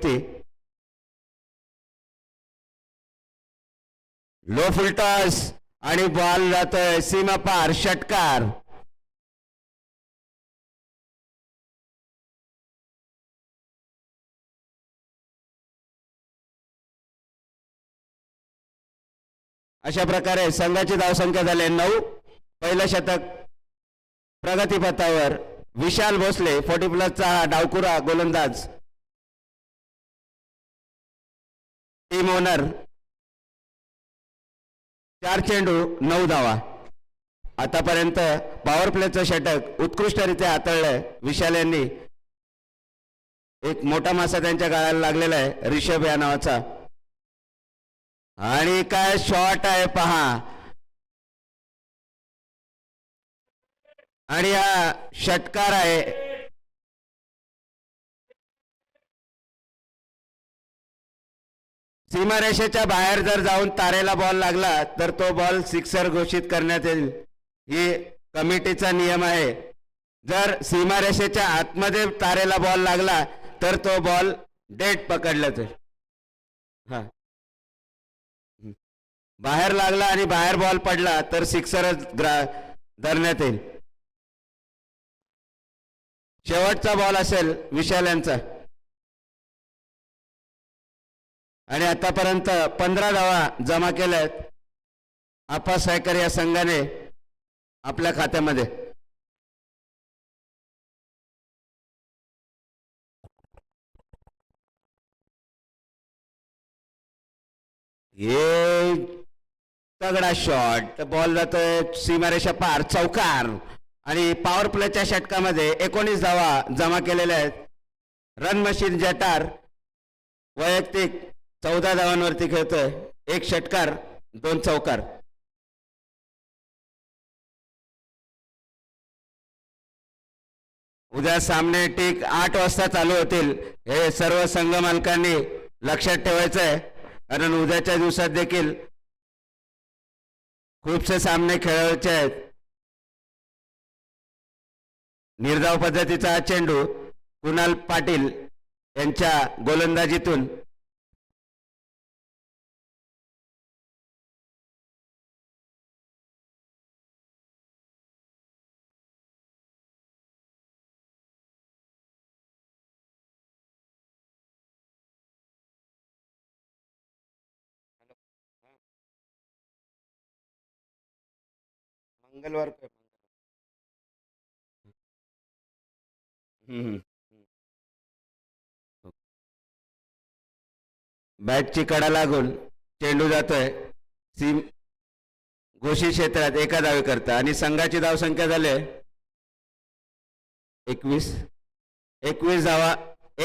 होती. Low full toss आणि ball जातोय सीमा पार, षटकार. अशा प्रकारे संघाची धावसंख्या झाली 9. पहिलं शतक प्रगतीपथावर विशाल भोसले 40+चा डावकुरा गोलंदाज, टीम ओनर. 4 चेंडू 9 धावा. आतापर्यंत पॉवर प्लेचं षटक उत्कृष्टरित्या हाताळलंय विशाल यांनी. एक मोठा मासा त्यांच्या गाळाला लागलेला आहे रिषभ या नावाचा. आणि काय शॉट आहे पहा. आणि हा षटकार आहे. सीमारेषेच्या बाहेर जर जाऊन तारेला बॉल लागला तर तो बॉल सिक्सर घोषित करण्यात येईल. ही कमिटीचा नियम आहे. जर सीमारेषेच्या आतमध्ये तारेला बॉल लागला तर तो बॉल डेट पकडला जाईल. हा, बाहेर लागला आणि बाहेर बॉल पडला तर सिक्सरच धरण्यात येईल. शेवटचा बॉल असेल विशाल यांचा. आणि आतापर्यंत 15 धावा जमा केल्यात आपा सायकर या संघाने आपल्या खात्यामध्ये. हे तगडा शॉट, बॉल जातोय सीमारेषा पार, चौकार. आणि पॉवर प्लेच्या षटकामध्ये 19 धावा जमा केलेल्या आहेत. रन मशीन जटार वैयक्तिक 14 धावांवरती खेळतोय. 1 षटकार 2 चौकार. उद्या सामने ठीक 8 वाजता चालू होतील. हे सर्व संघ मालकांनी लक्षात ठेवायचं आहे, कारण उद्याच्या दिवसात देखील खूपसे सामने खेळायचे आहेत. निर्धाव पद्धतीचा हा चेंडू कुणाल पाटील यांच्या गोलंदाजीतून मंगळवार बॅटची कडा लागून चेंडू जातोय सीम घोषित क्षेत्रात 1 धावे करता. आणि संघाची धावसंख्या झाली 21 धावा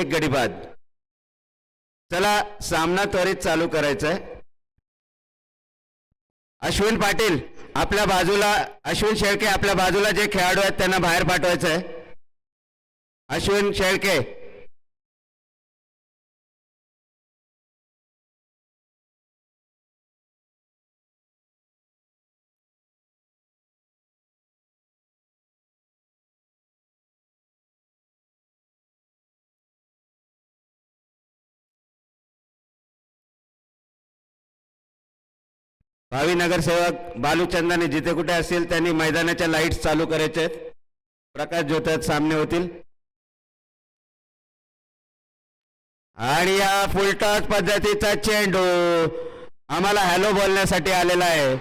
1 गडी बाद. चला सामना त्वरित चालू करायचा आहे. अश्विन पाटील आपल्या बाजूला, अश्विन शेळके आपल्या बाजूला जे खेळाडू आहेत त्यांना बाहेर पाठवायचं आहे. अश्विन शेळके, भावी नगरसेवक बालूचंदाने जिथे कुठे असेल त्यांनी मैदानाच्या लाईट्स चालू करायचे आहेत. प्रकाश ज्योतात सामने होतील. आणि या फुलटॉस पद्धतीचा चेंडू आम्हाला हॅलो बोलण्यासाठी आलेला आहे.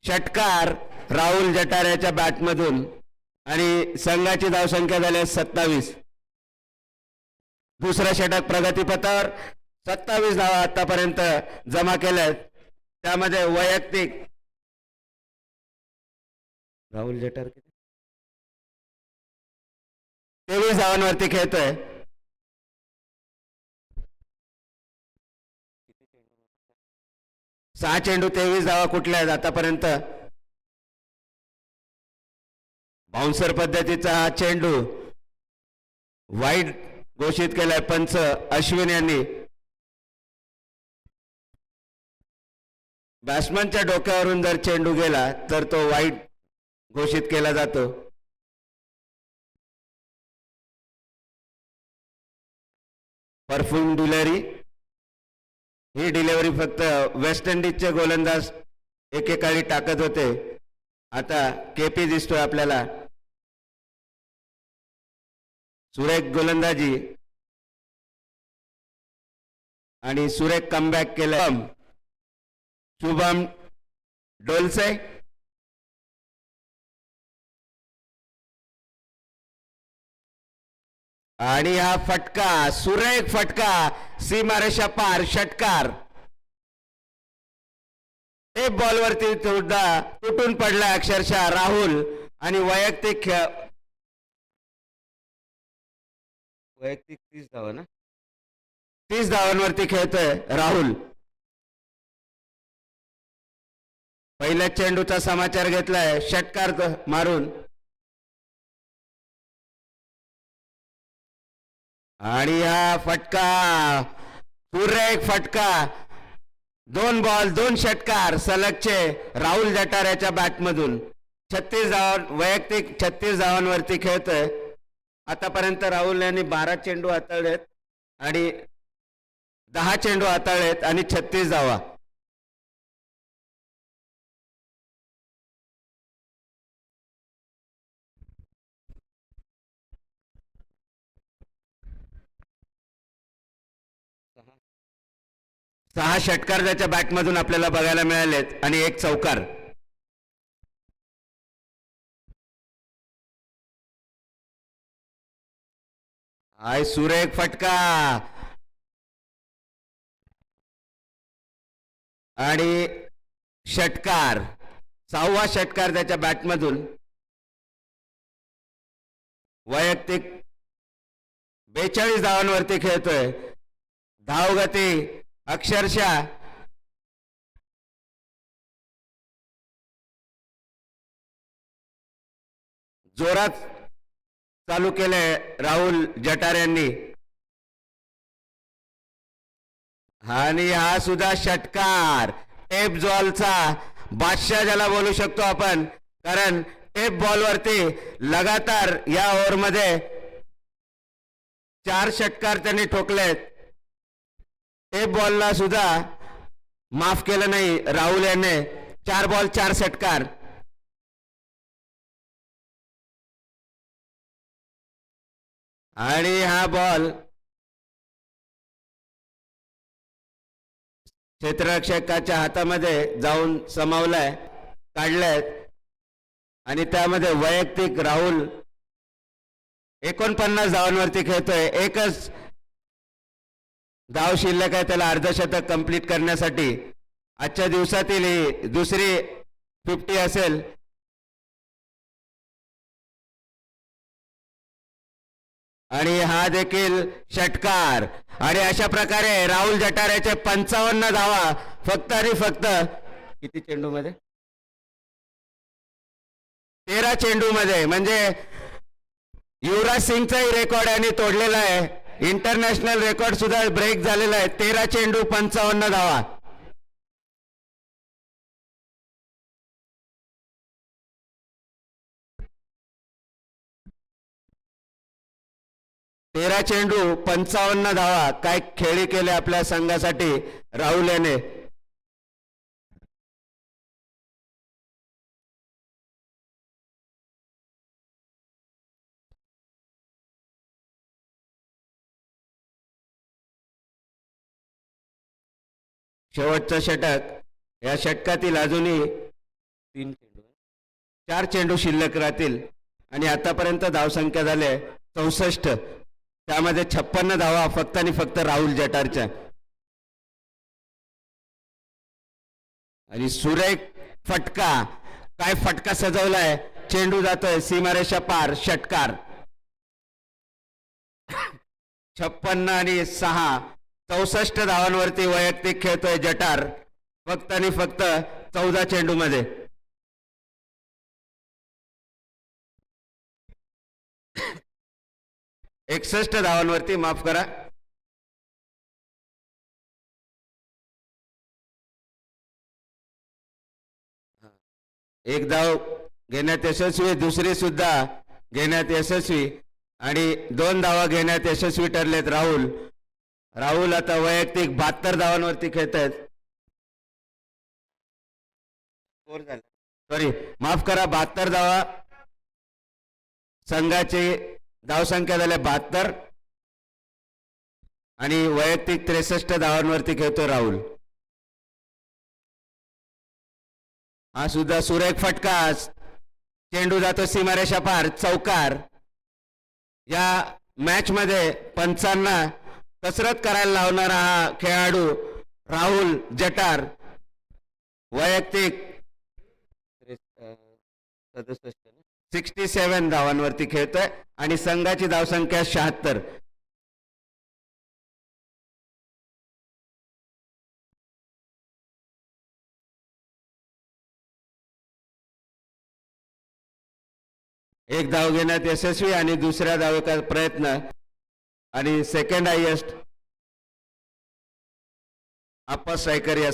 षटकार राहुल जटार बॅटमधून. आणि संघाची धावसंख्या झाली 27. दुसरा षटक प्रगतीपथावर 27 धावा आतापर्यंत जमा केल्यात. त्यामध्ये वैयक्तिक राहुल जटार 23 धावांवरती खेळतोय. सहा चेंडू 23 धावा कुठल्या आहेत आतापर्यंत. बाउन्सर पद्धतीचा हा चेंडू वाईड घोषित केलाय पंच अश्विन यांनी. बॅट्समनच्या डोक्यावरून जर चेंडू गेला तर तो वाईड घोषित केला जातो. Perfume delivery. ही डिलिव्हरी फक्त वेस्ट इंडिजचे गोलंदाज एकेकाळी टाकत होते. आता केपी दिसतोय आपल्याला. सुरेख गोलंदाजी आणि सुरेख कमबॅक केलं शुभम डोलसे. आणि हा फटका, सुरेख फटका, सीमारेषा पार षटकार. एक बॉलवरती सुद्धा तुटून पडला अक्षरशः राहुल. आणि वैयक्तिक 30 धावा ना, 30 धावांवरती खेळतोय राहुल. पहिल्या चेंडूचा समाचार घेतलाय षटकार मारून. आणि हा फटका, सुरेख फटका. 2 बॉल 2 षटकार सलगचे राहुल जटाऱ्याच्या बॅटमधून. 36 धावा, वैयक्तिक 36 धावांवरती खेळतोय. आतापर्यंत राहुल यांनी 12 चेंडू हाताळलेत आणि 10 चेंडू हाताळलेत आणि 36 धावा. सहा षटकार त्याच्या बॅटमधून आपल्याला बघायला मिळालेत आणि 1 चौकार. हाय सुरेख फटका आणि षटकार. 6वा षटकार त्याच्या बॅटमधून. वैयक्तिक 42 धावांवरती खेळतोय. धावगती अक्षरशः जोरात चालू केले राहुल जटार यांनी. आणि हा सुद्धा षटकार. टेप बॉलचा बादशाह ज्याला बोलू शकतो आपण, कारण टेप बॉलवरती लगातार या ओव्हरमध्ये 4 षटकार त्यांनी ठोकलेत. टेप बॉलला सुद्धा माफ केलं नाही राहुल यांनी. 4 बॉल 4 षटकार. आणि हा बॉल क्षेत्ररक्षकाच्या हातामध्ये जाऊन समावलाय, काढलाय. आणि त्यामध्ये वैयक्तिक राहुल 49 धावांवरती खेळतोय. एकच धाव शिल्लक आहे त्याला अर्धशतक कंप्लीट करण्यासाठी. आजच्या दिवसातील ही दुसरी 50 असेल. आणि हा देखील षटकार. आणि अशा प्रकारे राहुल जटाऱ्याचे 55 धावा फक्त आणि फक्त किती चेंडू मध्ये, 13 चेंडू मध्ये. म्हणजे युवराज सिंगचाही रेकॉर्ड यांनी तोडलेला आहे. इंटरनॅशनल रेकॉर्ड सुद्धा ब्रेक झालेला आहे. 13 चेंडू 55 धावा. तेरा चेंडू 55 धावा. काय खेळी केले आपल्या संघासाठी राहुल याने. शेवटचं षटक. या षटकातील अजूनही 4 चेंडू शिल्लक राहतील. आणि आतापर्यंत धावसंख्या झाले 64. त्यामध्ये 56 धावा फक्त आणि फक्त राहुल जटारच्या. आणि सुरेख फटका. काय फटका सजवलाय. चेंडू जातोय सीमारेषा पार. षटकार. 56 आणि 6 64 धावांवरती वैयक्तिक खेळतोय जटार. फक्त आणि फक्त 14 चेंडू मध्ये. एकसष्ट धावांवरती, माफ करा. एक धाव घेण्यात यशस्वी, दुसरी सुद्धा घेण्यात यशस्वी आणि 2 धावा घेण्यात यशस्वी ठरलेत राहुल. राहुल आता वैयक्तिक 72 धावांवरती खेळत आहेत. सॉरी, माफ करा, 72 धावा. संघाची धावसंख्या झाल्या 72 आणि वैयक्तिक 63 धावांवरती खेळतो राहुल. हा सुद्धा सुरेख फटका. चेंडू जातो सीमारेषा पार, चौकार. या मॅच मध्ये पंचांना कसरत करायला लावणारा हा खेळाडू राहुल जटार वैयक्तिक 67 धावांवरती खेळतोय आणि संघाची धावसंख्या 76. एक धाव घेण्यात यशस्वी आणि दुसऱ्या धावेचा प्रयत्न आणि सेकंड हायएस्ट अप्पर स्ट्रायकर या